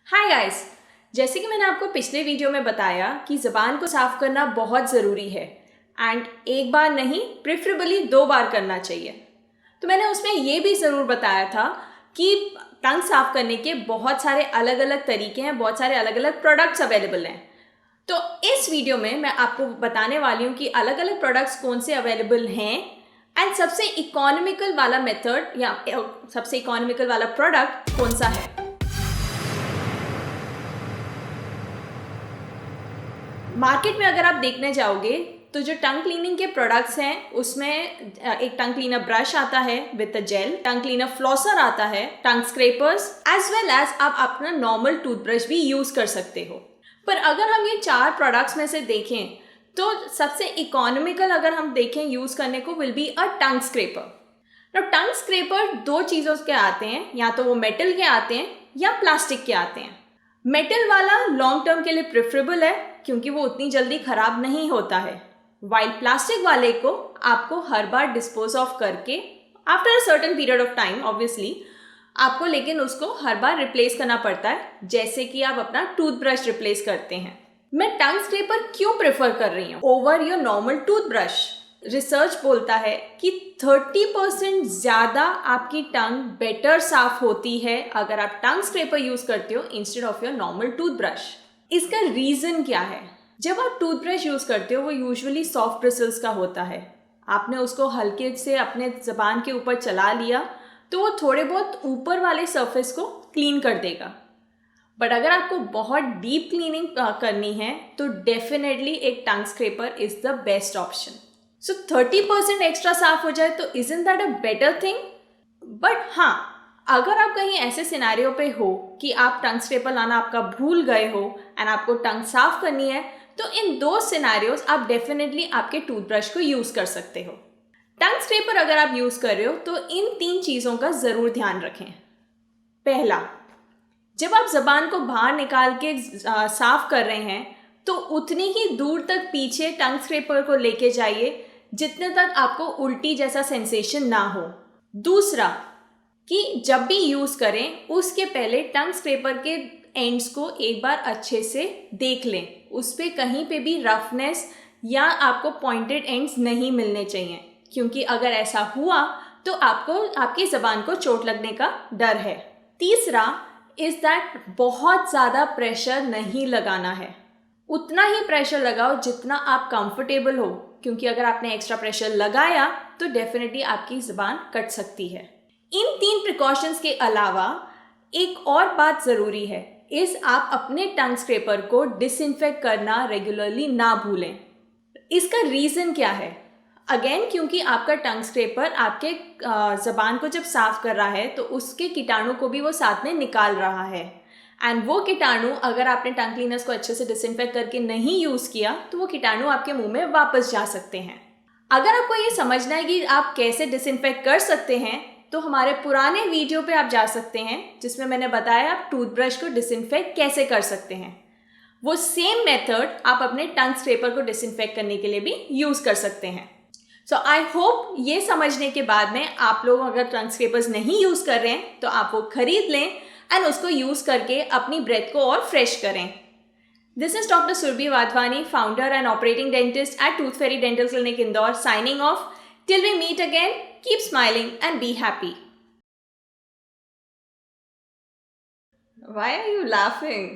Hi guys. जैसे कि मैंने आपको पिछले वीडियो में बताया कि ज़बान को साफ़ करना बहुत ज़रूरी है एंड एक बार नहीं प्रेफरेबली 2 बार करना चाहिए। तो मैंने उसमें ये भी ज़रूर बताया था कि टंग साफ़ करने के बहुत सारे अलग अलग तरीके हैं, बहुत सारे अलग अलग प्रोडक्ट्स अवेलेबल हैं। तो इस वीडियो में मैं आपको बताने वाली हूँ कि अलग अलग प्रोडक्ट्स कौन से अवेलेबल हैं एंड सबसे इकोनॉमिकल वाला मेथड या सबसे इकोनॉमिकल वाला प्रोडक्ट कौन सा है। मार्केट में अगर आप देखने जाओगे तो जो टंग क्लीनिंग के प्रोडक्ट्स हैं उसमें एक टंग क्लीनर ब्रश आता है with a gel, tongue cleaner flosser आता है, tongue scrapers as well as आप अपना नॉर्मल टूथब्रश भी यूज कर सकते हो। पर अगर हम ये 4 प्रोडक्ट्स में से देखें तो सबसे इकोनॉमिकल अगर हम देखें यूज करने को will be a tongue scraper. Tongue scraper 2 चीज़ों के आते हैं, या तो वो मेटल के आते हैं या प्लास्टिक के आते हैं। मेटल वाला लॉन्ग टर्म के लिए प्रेफरेबल है क्योंकि वो उतनी जल्दी खराब नहीं होता है, वाइल प्लास्टिक वाले को आपको हर बार डिस्पोज ऑफ करके after a certain period of time obviously आपको लेकिन उसको हर बार रिप्लेस करना पड़ता है, जैसे कि आप अपना टूथब्रश रिप्लेस करते हैं। मैं टंग स्क्रैपर क्यों प्रेफर कर रही हूँ over your normal toothbrush? Research बोलता है कि 30% ज़्यादा आपकी टंग बेटर साफ होती है अगर आप टंग स्क्रैपर यूज़ करते हो instead of your normal toothbrush. इसका रीज़न क्या है? जब आप टूथब्रश यूज़ करते हो वो यूजुअली सॉफ्ट ब्रिसल्स का होता है। आपने उसको हल्के से अपने ज़बान के ऊपर चला लिया तो वो थोड़े बहुत ऊपर वाले सरफेस को क्लीन कर देगा। बट अगर आपको बहुत डीप क्लीनिंग करनी है तो डेफिनेटली एक tongue scraper is the best option. So 30% extra साफ हो जाए तो isn't that a better thing? But हाँ, अगर आप कहीं ऐसे सिनेरियो पे हो कि आप टंग स्क्रैपर लाना आपका भूल गए हो एंड आपको टंग साफ करनी है तो इन 2 सिनेरियोज आप डेफिनेटली आपके टूथब्रश को यूज़ कर सकते हो। टंग स्क्रैपर अगर आप यूज़ कर रहे हो तो इन 3 चीज़ों का ज़रूर ध्यान रखें। पहला, जब आप ज़बान को बाहर निकाल के साफ कर रहे हैं तो उतनी ही दूर तक पीछे टंग स्क्रैपर को लेके जाइए जितने तक आपको उल्टी जैसा सेंसेशन ना हो। दूसरा, कि जब भी यूज़ करें उसके पहले टंग स्क्रैपर के एंड्स को एक बार अच्छे से देख लें, उस पर कहीं पे भी रफनेस या आपको पॉइंटेड एंड्स नहीं मिलने चाहिए, क्योंकि अगर ऐसा हुआ तो आपको आपकी ज़बान को चोट लगने का डर है। तीसरा इज़ दैट बहुत ज़्यादा प्रेशर नहीं लगाना है, उतना ही प्रेशर लगाओ जितना आप कंफर्टेबल हो, क्योंकि अगर आपने एक्स्ट्रा प्रेशर लगाया तो डेफिनेटली आपकी ज़बान कट सकती है। इन 3 प्रिकॉशंस के अलावा एक और बात ज़रूरी है, इस आप अपने टंग स्क्रैपर को डिसइंफेक्ट करना रेगुलरली ना भूलें। इसका रीज़न क्या है? अगेन, क्योंकि आपका टंग स्क्रैपर आपके ज़बान को जब साफ़ कर रहा है तो उसके कीटाणु को भी वो साथ में निकाल रहा है, एंड वो कीटाणु अगर आपने टंग क्लीनर्स को अच्छे से डिसइंफेक्ट करके नहीं यूज़ किया तो वो कीटाणु आपके मुंह में वापस जा सकते हैं। अगर आपको ये समझना है कि आप कैसे डिसइंफेक्ट कर सकते हैं तो हमारे पुराने वीडियो पे आप जा सकते हैं जिसमें मैंने बताया आप टूथब्रश को डिसइंफेक्ट कैसे कर सकते हैं। वो सेम मेथड आप अपने टंग स्क्रैपर को डिसइंफेक्ट करने के लिए भी यूज़ कर सकते हैं। सो आई होप ये समझने के बाद में आप लोग अगर टंग स्क्रैपर्स नहीं यूज़ कर रहे हैं तो आप वो खरीद लें एंड उसको यूज़ करके अपनी ब्रेथ को और फ्रेश करें। This is Dr. Surbhi Wadhwani, founder and operating dentist at Tooth Fairy Dental Clinic Indore, signing off. Till we meet again, keep smiling and be happy. Why are you laughing?